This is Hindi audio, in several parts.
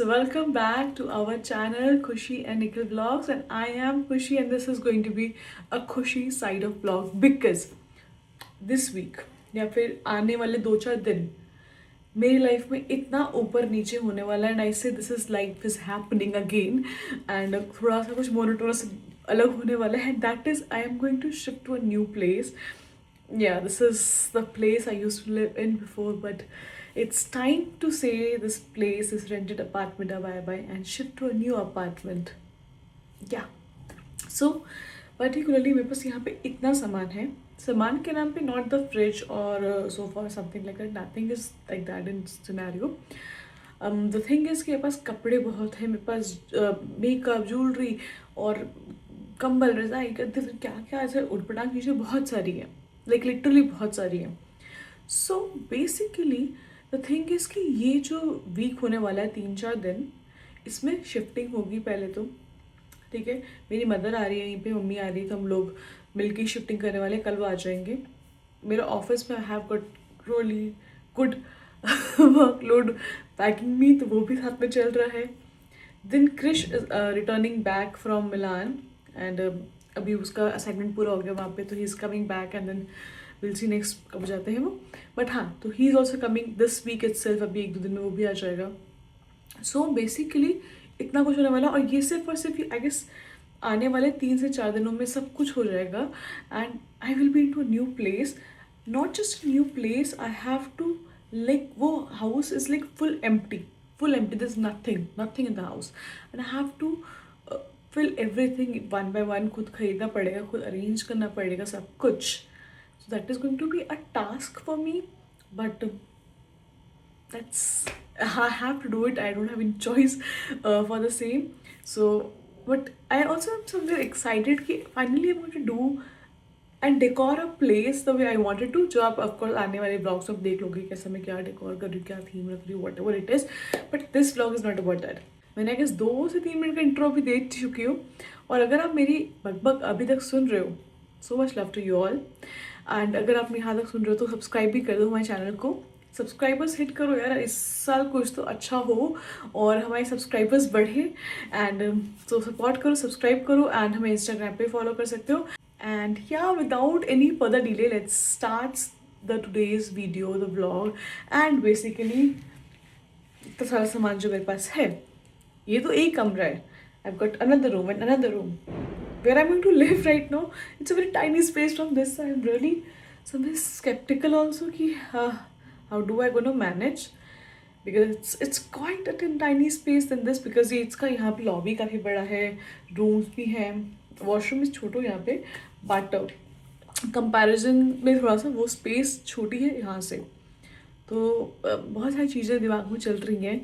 So welcome back to our channel Khushi and Nikhil Vlogs, and I am Khushi, and this is going to be a Khushi side of vlog because this week या फिर आने वाले 2-4 दिन मेरी लाइफ में इतना ऊपर नीचे होने वाला है, and I say this is life is happening again, and थोड़ा सा कुछ मोनोटोनस अलग होने वाला है. That is I am going to shift to a new place. Yeah, this is the place I used to live in before, but it's time to say this place is rented apartment bye and shift to a new apartment. Yeah. So particularly मेरे पास यहाँ पे इतना सामान के नाम पे नॉट द फ्रिज और सोफा और something like that, nothing is like that in scenario. The thing is कि मेरे पास कपड़े बहुत हैं, मेरे पास मेकअप, ज्वेलरी और कंबल, रज़ाई, गद्दे, क्या क्या ऐसे उठपटांग चीज़ें बहुत सारी हैं, लाइक लिटरली बहुत सारी हैं. So basically the thing is कि ये जो वीक होने वाला है 3-4 दिन, इसमें शिफ्टिंग होगी पहले तो. ठीक है, मेरी मदर आ रही है यहीं पे, मम्मी आ रही है, तो हम लोग मिलकर शिफ्टिंग करने वाले, कल वो आ जाएंगे. मेरा ऑफिस में I have got really good workload packing me, तो वो भी साथ में चल रहा है. Then Krish is returning back from Milan, and अभी उसका असाइनमेंट पूरा हो गया वहाँ पे, तो he is coming back, and then will see next कब जाते हैं वो. बट हाँ, तो he is also coming this week itself, अभी 1-2 दिन में वो भी आ जाएगा. सो बेसिकली इतना कुछ होने वाला, और ये सिर्फ और सिर्फ आई गेस आने वाले 3 से 4 दिनों में सब कुछ हो जाएगा. And I will be in to a new place, not just new place, I have to like, वो house is like full empty, there is nothing in the house, and I have to fill everything one by one. खुद खरीदना पड़ेगा, खुद अरेंज करना पड़ेगा सब कुछ. So that is going to be a task for me, but that's I have to do it. I don't have any choice for the same. So but I also am somewhere excited कि finally I'm going to do and decor a place the way I wanted to. जो आप of course आने वाले vlogs में देख लोगे कैसे मैं क्या decor कर रही हूँ, क्या theme रख रही हूँ, whatever it is. But this vlog is not about that. मैंने I guess 2 से 3 मिनट का इंट्रो भी दे चुकी हूँ, और अगर आप मेरी बकबक अभी तक सुन रहे हो, so much love to you all. And अगर आप यहाँ तक सुन रहे हो तो सब्सक्राइब भी कर दो हमारे चैनल को. सब्सक्राइबर्स हिट करो यार, इस साल कुछ तो अच्छा हो और हमारे सब्सक्राइबर्स बढ़े. एंड तो सपोर्ट करो, सब्सक्राइब करो, एंड हमें इंस्टाग्राम पे फॉलो कर सकते हो. एंड या without any further delay let's start the today's video, the vlog. And basically इतना सारा सामान जो मेरे पास है, ये तो एक कमरा है. आई have got another room and another room where I'm going to live right now. It's a very tiny space from this. I'm really somewhat skeptical also कि how do I going to manage, because it's quite a tiny space than this, because ये इसका यहाँ पे lobby काफ़ी बड़ा है, rooms भी हैं, washroom is छोटो यहाँ पे, but comparison में थोड़ा सा वो space छोटी है यहाँ से. तो बहुत सारी चीज़ें दिमाग में चल रही हैं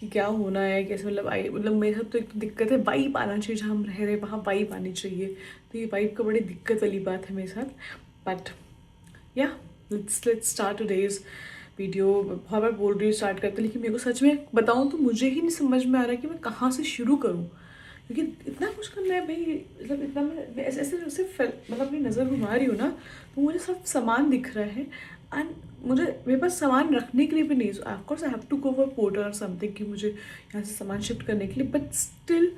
कि क्या होना है, कैसे, मतलब मेरे साथ तो एक दिक्कत है, वाइब आना चाहिए जहाँ हम रह रहे हैं, वहाँ वाइब आनी चाहिए. तो ये वाइब का बड़ी दिक्कत वाली बात है मेरे साथ. बट या लेट्स स्टार्ट टुडेज वीडियो. बहुत बार बोल रही हूँ स्टार्ट करते, लेकिन मेरे को सच में बताऊँ तो मुझे ही नहीं समझ में आ रहा है कि मैं कहाँ से शुरू करूँ, क्योंकि इतना कुछ करना है भाई. मतलब इतना मैं ऐसे ऐसे मतलब अपनी नज़र घुमा रही हूँ ना, तो मुझे सब सामान दिख रहा है, एंड मेरे पास सामान रखने के लिए भी नहीं. Of course I have to go for porter और समथिंग कि मुझे यहाँ से सामान शिफ्ट करने के लिए, बट स्टिल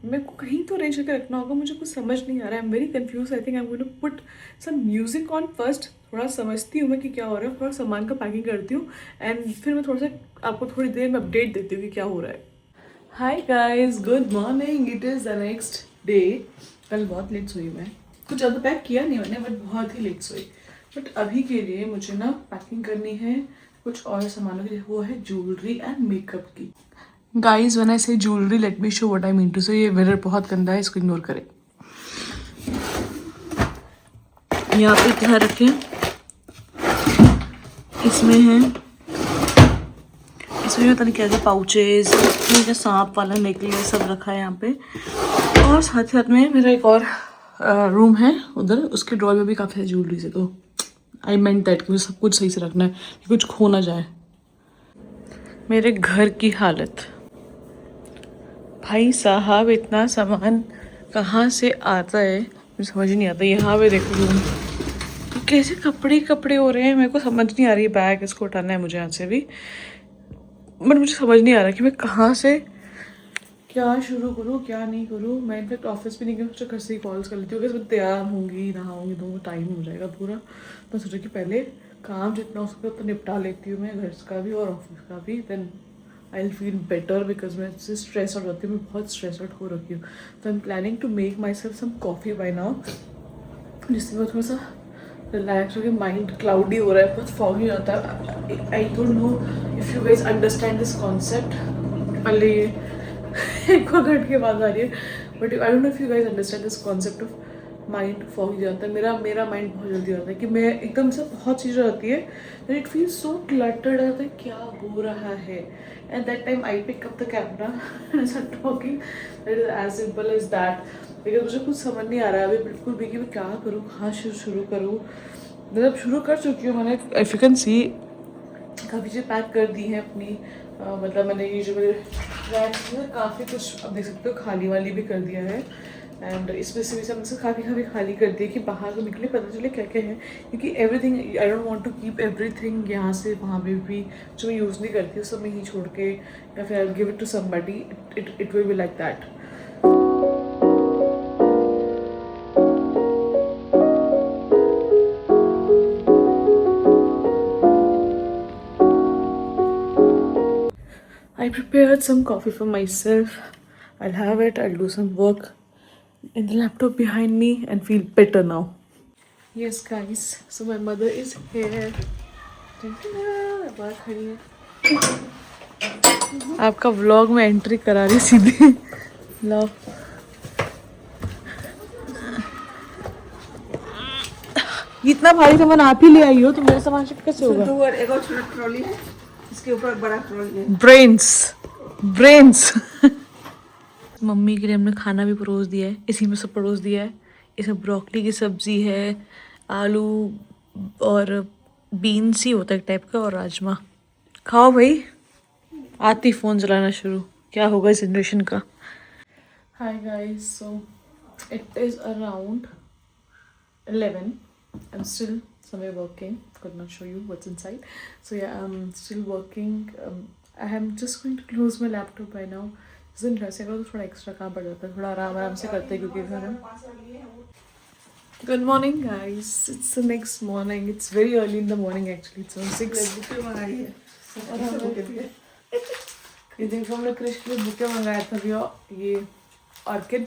मेरे को कहीं तो अरेंज करके रखना होगा. मुझे कुछ समझ नहीं आ रहा है. I am very confuse. I think I am going to put some music on first, थोड़ा समझती हूँ मैं कि क्या हो रहा है, थोड़ा सामान का पैकिंग करती हूँ, एंड फिर मैं थोड़ा सा आपको थोड़ी देर में अपडेट देती हूँ कि क्या हो रहा है. Hi guys, good morning. It is the next day. कल बहुत लेट सोई मैं, कुछ ज़्यादा पैक किया नहीं मैंने, बट बहुत ही लेट सोई. बट अभी के लिए मुझे ना पैकिंग करनी है कुछ और सामानों की, वो है ज्वेलरी एंड मेकअप की. Guys when I say jewellery, let me show what I mean to say. ये मिरर बहुत गंदा है, इसको इग्नोर करें. यहाँ पे क्या रखें, इसमें है, इसमें पता नहीं क्या क्या पाउचेज, क्या सांप वाला नेकलेस सब रखा है यहाँ पे. और साथ साथ में मेरा एक और रूम है उधर, उसके ड्रॉर में भी काफ़ी सारी ज्वेलरी है. तो आई मेंट दैट कि मुझे सब कुछ सही से रखना है कि कुछ खो ना जाए. मेरे घर की हालत भाई साहब, इतना सामान कहाँ से आता है मुझे समझ नहीं आता. यहाँ पे देखो रूम, तो कैसे कपड़े हो रहे हैं, मेरे को समझ नहीं आ रही. बैग इसको उठाना है मुझे यहाँ से भी. बट मुझे समझ नहीं आ रहा कि मैं कहाँ से क्या शुरू करूँ क्या नहीं करूँ। मैं इनफैक्ट ऑफिस भी नहीं गई, सोचा घर से ही कॉल्स कर लेती हूँ। मैं तैयार होंगी नहाऊंगी तो टाइम हो जाएगा पूरा। मैं सोचा कि पहले काम जितना हो सके उतना निपटा लेती हूँ मैं, घर का भी और ऑफिस का भी, then I will feel better because मैं इससे स्ट्रेस आउट होती हूँ। मैं बहुत स्ट्रेस आउट हो रखी हूँ। तो I am planning to make myself some coffee by now, जिससे मैं थोड़ा सा रिलैक्स हो गया। माइंड क्लाउडी हो रहा है, बहुत फॉगी होता है। I don't know if you guys understand this concept. पहले ये एक और घंटे के बाद आ रही है, but I don't know if you guys understand this concept of mind foggy जाता है। मेरा माइंड बहुत जल्दी आता है कि मैं एकदम से बहुत चीज़ें आती है, then it feel so cluttered आता है क्या हो रहा है। At that time I pick up the camera and start talking. That is as simple as that. Because मुझे कुछ समझ नहीं आ रहा है अभी बिल्कुल भी कि मैं क्या करूँ, कहाँ शुरू करूँ। मतलब शुरू कर चुकी हूँ मैंने, इफ यू कैन सी काफ़ी चीज़ें पैक कर दी हैं अपनी। मतलब मैंने ये जो मेरे रैक्स में काफ़ी कुछ अब देख सकते हो खाली वाली भी कर दिया है। एंड इसमें से भी सब से काफ़ी खाली कर दिया कि बाहर को निकले पता चले क्या क्या है, क्योंकि everything I don't want to keep everything यहाँ से वहाँ पे भी जो मैं यूज़ नहीं करती उस सब में ही छोड़ के, या फिर I give it to somebody. It will be like that. I prepared some coffee for myself. I'll have it, I'll do some work in the laptop behind me and feel better now. Yes guys, so my mother is here. बाहर खड़ी है। आपका व्लॉग में एंट्री करा रही सीधे। लो इतना भारी सामान आप ही ले आई हो तो मेरा सामान शिफ्ट कैसे होगा? एक और छोटा ट्रॉली है, इसके ऊपर बड़ा ट्रॉली है। ब्रेन्स मम्मी के लिए हमने खाना भी परोस दिया है, इसी में सब परोस दिया है। इसमें ब्रोकली की सब्जी है, आलू और बीन्स ही होता है एक टाइप का, और राजमा। खाओ भाई। आती फ़ोन चलाना शुरू, क्या होगा इस जनरेशन का। Hi guys, so it is around 11. I'm still somewhere working. Could not show you what's inside. So yeah, I'm still working. I am just going to close my laptop by now. इस दिन घर से करो तो थोड़ा एक्स्ट्रा काम पड़ जाता है, थोड़ा आराम से करते हैं क्योंकि घर में। Good morning guys. It's the next morning. It's very early in the morning actually. It's around 6. ये देखो हमने क्रिश के लिए बुके मंगाया था भैया, ये ऑर्किड।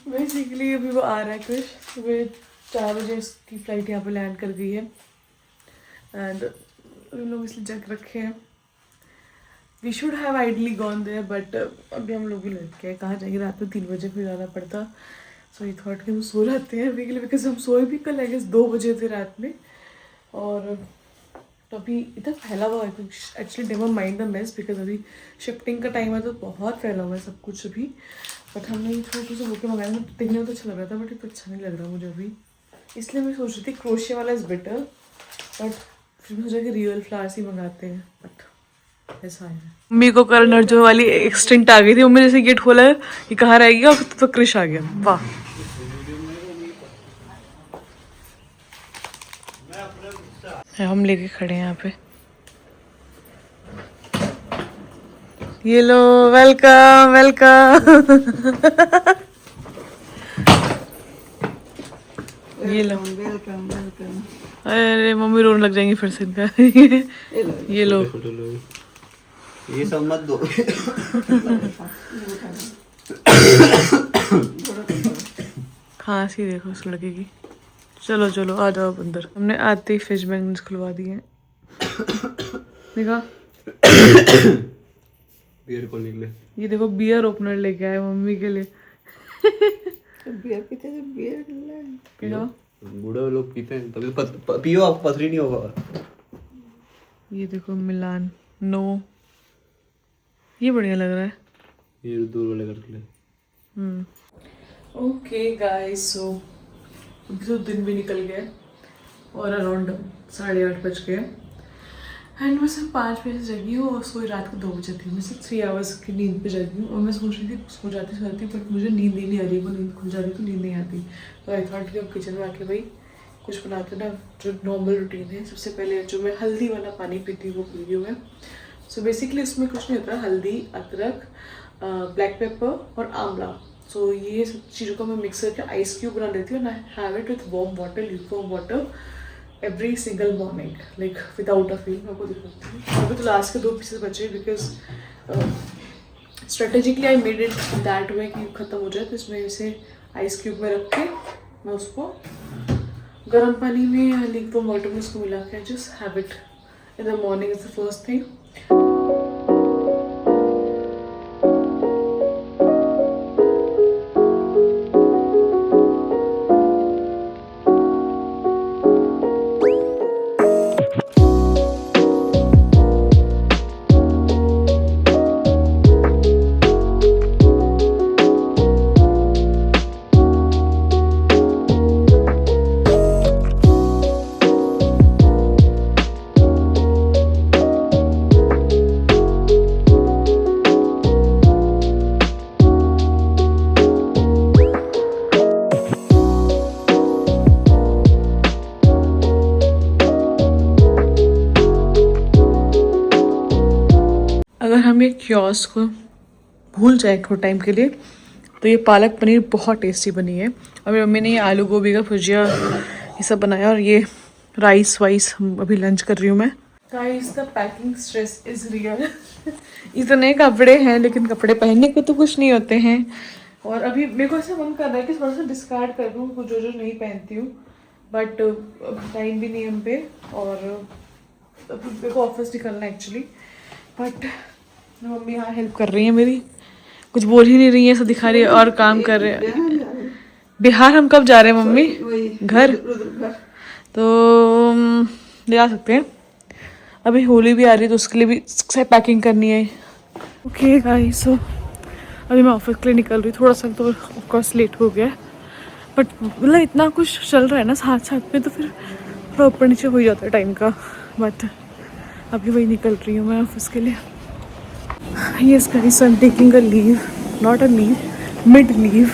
बेसिकली अभी वो आ रहा है क्रिश। सुबह 4 बजे इसकी फ़्लाइट यहाँ पे लैंड कर गई है एंड हम लोग इसलिए जग रखे हैं। We should have ideally gone there but अभी हम लोग भी लड़के हैं, कहाँ जाएंगे, रात में 3 बजे फिर जाना पड़ता। सो ये थॉट कि हम सो जाते हैं अभी के लिए, बिकॉज हम सोए भी कल आई गेस 2 बजे थे रात में। और तो अभी इतना फैला हुआ है, actually never mind the mess because अभी शिफ्टिंग का टाइम है तो बहुत फैला हुआ है सब कुछ अभी। बट हमने ये छोटे से बुके मंगाए, देखने में तो अच्छा लग रहा था बट ये तो अच्छा नहीं लग रहा मुझे अभी, इसलिए मैं सोच रही थी क्रोशिया वाला इज़ बेटर। बट फिर मैं सोचा कि रियल फ्लावर्स ही मंगाते हैं, बट ऐसा है। मम्मी को करण अर्जुन वाली एक्सटिंक्ट आ गई थी, मम्मी जैसे गेट खोला है कि कहाँ रहेगी और तो क्रिश आ गया। वाह, हम लेके खड़े हैं यहाँ पे। ये लो, वेलकम वेलकम। ये लो, वेलकम वेलकम। अरे मम्मी रोने लग जाएंगी फिर से इनका। ये लो, ये सब मत दो। खांसी देखो इस लड़के की। चलो चलो आ जाओ अंदर। हमने आते ही फिश बैंगल्स खुलवा दिए हैं। देखा, बियर को निकले। ये देखो बियर ओपनर लेके आए मम्मी के लिए। बियर पीते थे, बियर पियो, बूढ़े लोग पीते हैं तभी पियो, आप पथरी नहीं होगा। ये देखो मिलान नो, ये बढ़िया लग रहा है। ये दूर वाले करके ले। ओके गाइस, सो अभी तो दिन भी निकल गया और अराउंड 8:30 बज गए एंड मैं सिर्फ 5 बजे जगी हूँ और सोई रात को 2 बजे थी। मैं सिर्फ 3 आवर्स की नींद पे जगी हूँ और मैं सोच रही थी सो जाती बट मुझे नींद ही नहीं आ रही। वो नींद खुल जाती तो नींद नहीं आती। तो आई थॉट कि अब किचन में आके भाई कुछ बनाते ना जो नॉर्मल रूटीन है। सबसे पहले जो मैं हल्दी वाला पानी पीती हूँ वो पी रही हूँ मैं। सो बेसिकली इसमें कुछ नहीं होता, हल्दी, अदरक, ब्लैक पेपर और आंवला। सो ये सब चीज़ों का मैं मिक्स करके आइस क्यूब बना लेती हूँ। And I have it with warm water, lukewarm water every single morning, like without a feel. मैं आपको दिखाती हूँ। अभी तो लास्ट के 2 पीसेस बचे because strategically I made it that way कि ख़त्म हो जाए। तो इसमें इसे आइस क्यूब में रख के मैं उसको गर्म पानी में या ल्यूकवार्म वाटर में उसको मिला के just have it in the morning is the first thing. अगर हम ये क्योस को भूल जाए थोड़े टाइम के लिए तो ये पालक पनीर बहुत टेस्टी बनी है। और मेरी मम्मी ने ये आलू गोभी का भुजिया ये सब बनाया और ये राइस वाइस अभी लंच कर रही हूँ मैं। Guys the packing stress is real. इतने कपड़े हैं लेकिन कपड़े पहनने को तो कुछ नहीं होते हैं। और अभी मेरे को ऐसा मन कर रहा है कि थोड़ा सा डिस्कार्ड कर दूँ कुछ जो जो नहीं पहनती हूँ, बट टाइम भी नहीं हम पे और मेरे को ऑफिस निकलना है एक्चुअली। बट मम्मी यहाँ हेल्प कर रही है मेरी, कुछ बोल ही नहीं रही है, सब दिखा रही है और काम कर रहे हैं। बिहार हम कब जा रहे हैं मम्मी? घर तो ले आ सकते हैं। अभी होली भी आ रही है तो उसके लिए भी से पैकिंग करनी है। ओके गाइस, सो अभी मैं ऑफिस के लिए निकल रही हूँ। थोड़ा सा तो ऑफकोर्स लेट हो गया, बट मतलब इतना कुछ चल रहा है ना साथ साथ में तो फिर थोड़ा ऊपर नीचे हो ही जाता है टाइम का। बट अभी वही निकल रही हूँ मैं ऑफिस के लिए। Yes guys, so I'm taking a leave, not a leave, mid leave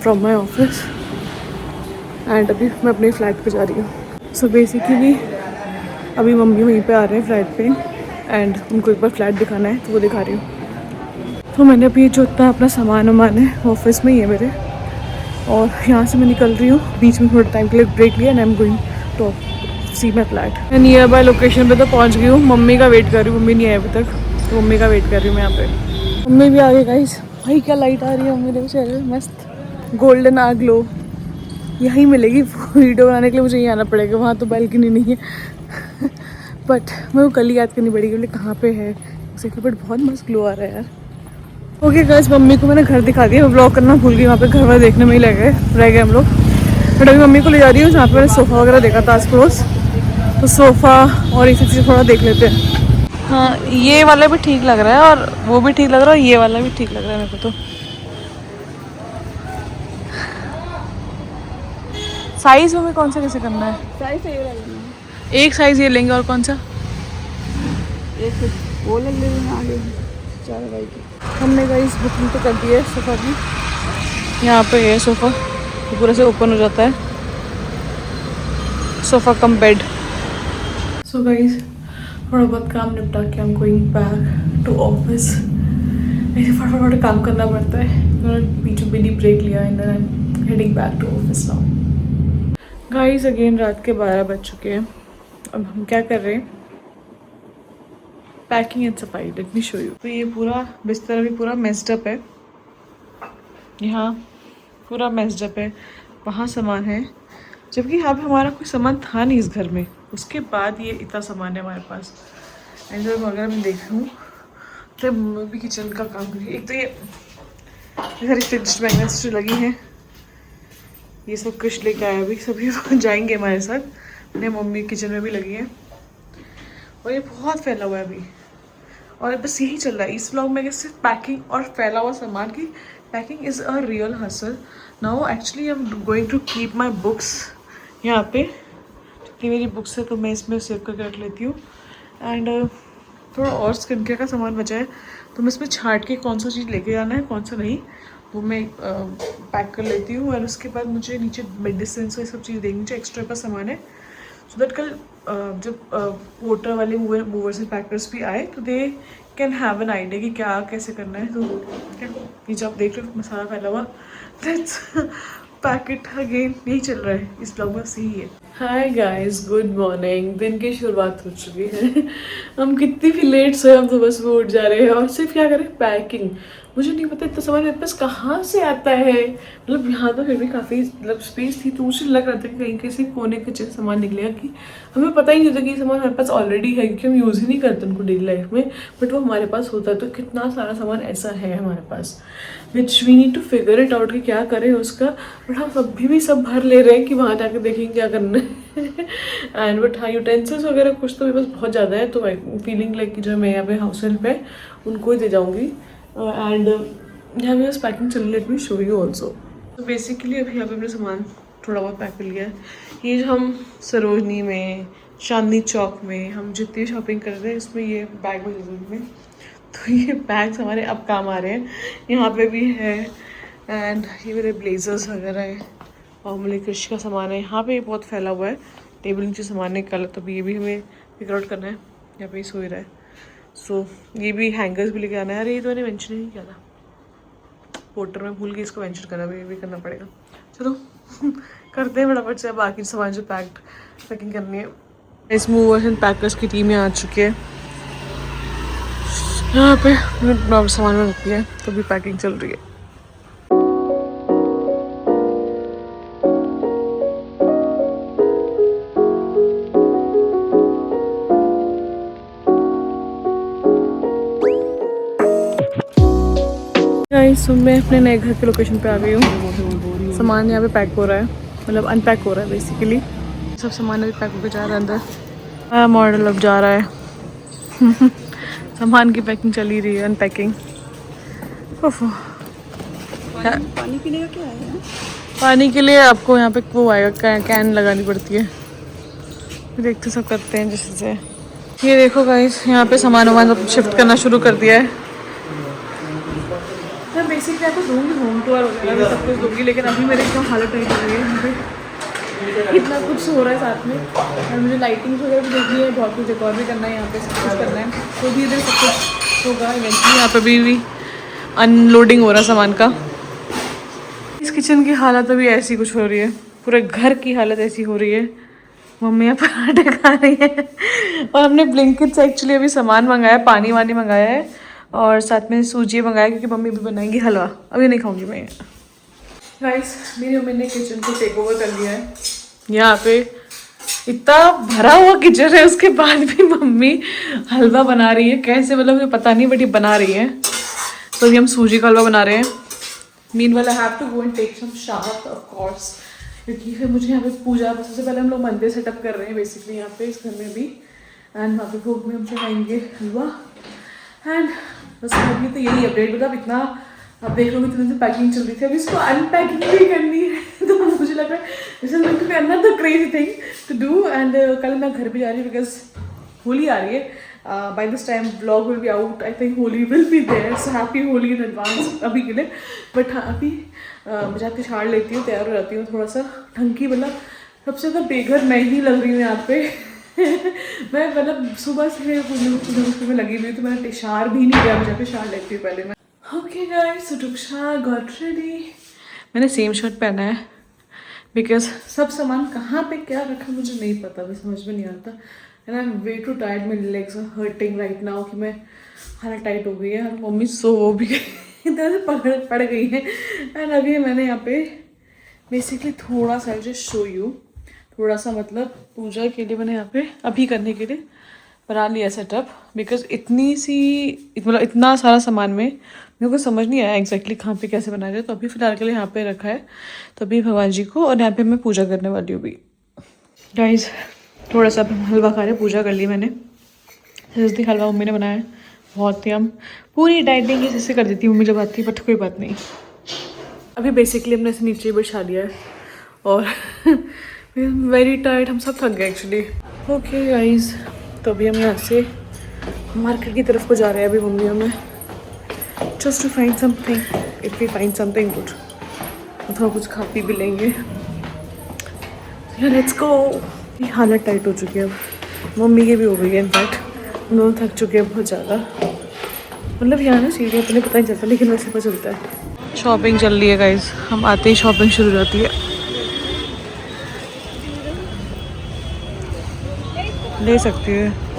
from my office and अभी मैं अपने फ्लैट पे जा रही हूँ। So basically अभी मम्मी वहीं पे आ रहे हैं फ्लैट पे एंड उनको एक बार फ्लैट दिखाना है तो वो दिखा रही हूँ। तो मैंने अभी जो इतना अपना सामान वामान है ऑफिस में ही है मेरे, और यहाँ से मैं निकल रही हूँ। बीच में थोड़ा टाइम के लिए ब्रेक लिया and I am going to see my flat. मैं नियर बाय लोकेशन पे तो पहुँच गई हूँ। मम्मी का वेट कर रही हूँ, मम्मी नहीं आई अभी तक, तो मम्मी का वेट कर रही हूँ मैं यहाँ पे। मम्मी भी आ गई गाइस। भाई क्या लाइट आ रही है मेरे चेहरे पे, मस्त गोल्डन आ ग्लो। यहीं मिलेगी वीडियो बनाने के लिए, मुझे यहीं आना पड़ेगा, वहाँ तो बैल्कनी नहीं है। बट मेरे को कल ही याद करनी पड़ेगी बोले कहाँ पे है एक्जैक्टली, बट बहुत मस्त ग्लो आ रहा है यार। ओके गाइस, मम्मी को मैंने घर दिखा दिया। मैं ब्लॉग करना भूल गई, वहाँ पे घर वाले देखने में ही रह गए हम लोग। बट अभी मम्मी को ले जा रही हूँ जहाँ पे मैंने सोफ़ा वगैरह देखा था आस पड़ोस, तो सोफ़ा और एक चीज़ थोड़ा देख लेते हैं। हाँ ये वाला भी ठीक लग रहा है और वो भी ठीक लग रहा है और ये वाला भी ठीक लग रहा है मेरे को। तो साइज में कौन सा कैसे करना है? साइज ये लगना, एक साइज ये लेंगे और कौन सा? एक वो ले लेना आगे 4 बाई की। हमने गाइस बुकिंग तो कर दी है सोफ़ा की। यहाँ पे है सोफ़ा, तो पूरा से ओपन हो जाता है, sofa cum bed. So guys थोड़ा बहुत काम निपटा के I am going back to office. ऐसे फटाफट काम करना पड़ता है। मैंने बीच में मिनी ब्रेक लिया and I am heading back to office now. Guys again रात के 12 बज चुके हैं। अब हम क्या कर रहे हैं? पैकिंग एंड सफाई। Late me show you. तो ये पूरा बिस्तर अभी पूरा मेस्ड अप है, यहाँ पूरा मेस्ड अप है, वहाँ सामान है, जबकि यहाँ पे हमारा कोई सामान था नहीं इस घर में। उसके बाद ये इतना सामान है हमारे पास। एंड जब अगर मैं देख रही हूँ तब मम्मी भी किचन का काम करी। एक तो ये सारी फ्रिज मैग्नेट्स जो लगी हैं, ये सब कुछ लेके आया अभी, सभी जाएंगे हमारे साथ। मेरे मम्मी किचन में भी लगी है और ये बहुत फैला हुआ है अभी, और बस यही चल रहा है इस व्लॉग में। सिर्फ पैकिंग और फैला हुआ सामान की packing is a real hassle. Now actually I am going to keep my books यहाँ पे। जितनी मेरी बुक्स है तो मैं इसमें सेव करके रख लेती हूँ। एंड थोड़ा और स्किन केयर का सामान बचा है तो मैं इसमें छाट के कौन सा चीज़ लेके जाना है कौन सा नहीं वो मैं पैक कर लेती हूँ। और उसके बाद मुझे नीचे मेडिसिन ये सब चीज़ देखनी चाहिए, एक्स्ट्रा का सामान है, सो दैट कल जब पोर्टर वाले मूवर्स एंड पैकर्स भी आए तो they can have an idea कि क्या कैसे करना है। तो ये जो आप देख रहे हो मसाला फैला हुआ, दैट्स पैकेट अगेन यही चल रहा है इस ब्लॉग में, सही है। Hi guys, good morning. दिन की शुरुआत हो चुकी है। हम कितनी भी लेट सोए, हम तो बस वो उठ जा रहे हैं और सिर्फ क्या करें, पैकिंग। मुझे नहीं पता इतना सामान मेरे पास कहाँ से आता है। मतलब यहाँ तो फिर भी काफ़ी मतलब स्पेस थी, तो मुझे लग रहा था कि कहीं किसी कोने के सामान निकलेगा, कि हमें पता ही नहीं होता कि सामान हमारे पास ऑलरेडी है, क्योंकि हम यूज़ ही नहीं करते उनको डेली लाइफ में, बट वो हमारे पास होता है। तो कितना सारा सामान ऐसा है हमारे पास, which we need to figure it out कि क्या करें उसका। बट हम अभी भी सब भर ले रहे हैं कि वहाँ जाकर देखेंगे क्या करना है। एंड बट हाँ, यूटेंसिल्स वगैरह कुछ तो मेरे पास बहुत ज़्यादा है, तो फीलिंग लाइक कि जो मैं यहाँ पे हाउस हेल्प है उनको ही दे जाऊँगी। एंड यहाँ पे बस पैकिंग चल रही, late me show you also. तो बेसिकली अभी यहाँ पे हमने सामान थोड़ा बहुत पैक कर लिया है। ये जो हम सरोजनी में, चांदनी चौक में हम जितनी शॉपिंग कर रहे हैं, इसमें ये बैग में, तो ये बैग्स हमारे अब काम आ रहे हैं। यहाँ पे भी है, एंड ये मेरे ब्लेजर्स वगैरह है, और मेरे कृषि का सामान है। यहाँ पे ये बहुत फैला हुआ है, टेबल नीचे सामान निकाला, तो ये भी हमें फिगर आउट करना है। यहाँ पे सो ही रहा है, सो ये भी हैंगर्स भी लेके आना है। अरे ये तो मैंने मेंशन नहीं किया था, पोर्टर में भूल गई इसको मेंशन करना, भी करना पड़ेगा। चलो करते हैं फटाफट से बाकी सामान जो पैकिंग करनी है। इस मूवर्स एंड पैकर्स की टीम यहाँ आ चुकी है। यहाँ पे सामान में रखी है, तो भी पैकिंग चल रही है। सो मैं अपने नए घर के लोकेशन पे आ गई हूँ। सामान यहाँ पे पैक हो रहा है, मतलब अनपैक हो रहा है बेसिकली। सब सामान अभी पैक होकर जा रहा है अंदर। नया मॉडल अब जा रहा है। सामान की पैकिंग चल ही रही है, अनपैकिंग। पानी पीने का क्या है? पानी के लिए आपको यहाँ पे वो आएगा, कैन लगानी पड़ती है। देखते सब करते हैं जैसे से। ये देखो गाइस, यहाँ पे सामान वामान शिफ्ट करना शुरू कर दिया है। मैं बेसिकली आपको दूँगी होम टूर वगैरह भी सब कुछ दूँगी, लेकिन अभी मेरे एकदम हालत नहीं हो रही है। यहाँ पे इतना कुछ हो रहा है साथ में, और मुझे लाइटिंग्स वगैरह भी देखनी है, बहुत कुछ डेकोर भी करना है, यहाँ पे सब कुछ करना है। तो धीरे धीरे सब कुछ होगा इवेंचुअली। यहाँ पे भी अनलोडिंग हो रहा है सामान का। इस किचन की हालत अभी ऐसी कुछ हो रही है, पूरे घर की हालत ऐसी हो रही है। मम्मी यहाँ पराठे खा रही है, और हमने ब्लिंकिट से एक्चुअली अभी सामान मंगाया, पानी वानी मंगाया है, और साथ में सूजी मंगाया, क्योंकि मम्मी भी बनाएंगी हलवा। अभी नहीं खाऊंगी मैं। गाइस, मेरी मम्मी ने किचन को टेक ओवर कर लिया है। यहाँ पे इतना भरा हुआ किचन है, उसके बाद भी मम्मी हलवा बना रही है। कैसे, मतलब मुझे पता नहीं, बट ये बना रही है। तो अभी हम सूजी का हलवा बना रहे हैं। Meanwhile I have to go and take some shower of course, क्योंकि फिर मुझे यहाँ पे पूजा, सबसे पहले हम लोग मंदिर सेटअप कर रहे हैं बेसिकली यहाँ पे इस घर में भी। एंड वहाँ पे भोग में हम चढ़ाएंगे हलवा। एंड बस अभी तो यही अपडेट, मतलब इतना आप देख लो इतने से पैकिंग चल रही थी, अभी इसको अनपैकिंग भी करनी है। तो मुझे लग रहा है this is going to be another crazy thing to do. And कल मैं घर भी जा रही हूँ, बिकॉज होली आ रही है। By this time blog will be out, I think Holi will be there, so happy Holi in advance अभी के लिए। बट हाँ, अभी मैं जाके छाड़ लेती हूँ, तैयार हो जाती हूँ थोड़ा सा ढंग की। मतलब सबसे ज़्यादा बेघर मैं ही लग रही हूँ यहाँ पे। मैं मतलब सुबह से में लगी हुई, तो मैंने शार भी नहीं किया। मैं जाके शार लेती हूँ पहले मैं। Okay guys, Ruksha got ready. मैंने सेम शर्ट पहना है, बिकॉज सब सामान कहाँ पे क्या रखा मुझे नहीं पता, मैं समझ में नहीं आता। And I am way too tired, मेरी legs are hurting right now, कि मैं हालत टाइट हो गई है। और मम्मी सो भी इधर से पड़ गई है। एंड अभी मैंने यहाँ पे बेसिकली थोड़ा सा जस्ट शो यू, थोड़ा सा मतलब पूजा के लिए मैंने यहाँ पे अभी करने के लिए बना लिया सेटअप। बिकॉज इतनी सी मतलब इतना सारा सामान में मेरे को समझ नहीं आया एग्जैक्टली कहाँ पे कैसे बनाया जाए। तो अभी फिलहाल के लिए यहाँ पे रखा है, तो अभी भगवान जी को, और यहाँ पे मैं पूजा करने वाली हूँ भी। गाइस, थोड़ा सा हलवा खा रहे, पूजा कर ली मैंने। जैसे हलवा मम्मी ने बनाया है, बहुत ही हम पूरी डाइटिंग जैसे कर देती मम्मी जब आती, बट कोई बात नहीं। अभी बेसिकली हमने इसे नीचे बिछा लिया है, और वेरी टायर्ड, हम सब थक गए एक्चुअली। ओके गाइस, तो अभी हम यहाँ से मार्केट की तरफ को जा रहे हैं। अभी मम्मी हमें just to find something, if we find something good. थोड़ा कुछ खा पी भी लेंगे. Let's go. ये हालत टाइट हो चुकी है अब, मम्मी की भी हो गई है इनफैक्ट. दोनों थक चुके हैं बहुत ज़्यादा. मतलब यहाँ ना सीढ़ियाँ अपने पता नहीं चलता, लेकिन वैसे पता चलता है. शॉपिंग चल रही है गाइस, हम आते ही शॉपिंग शुरू हो जाती है. ले सकती है.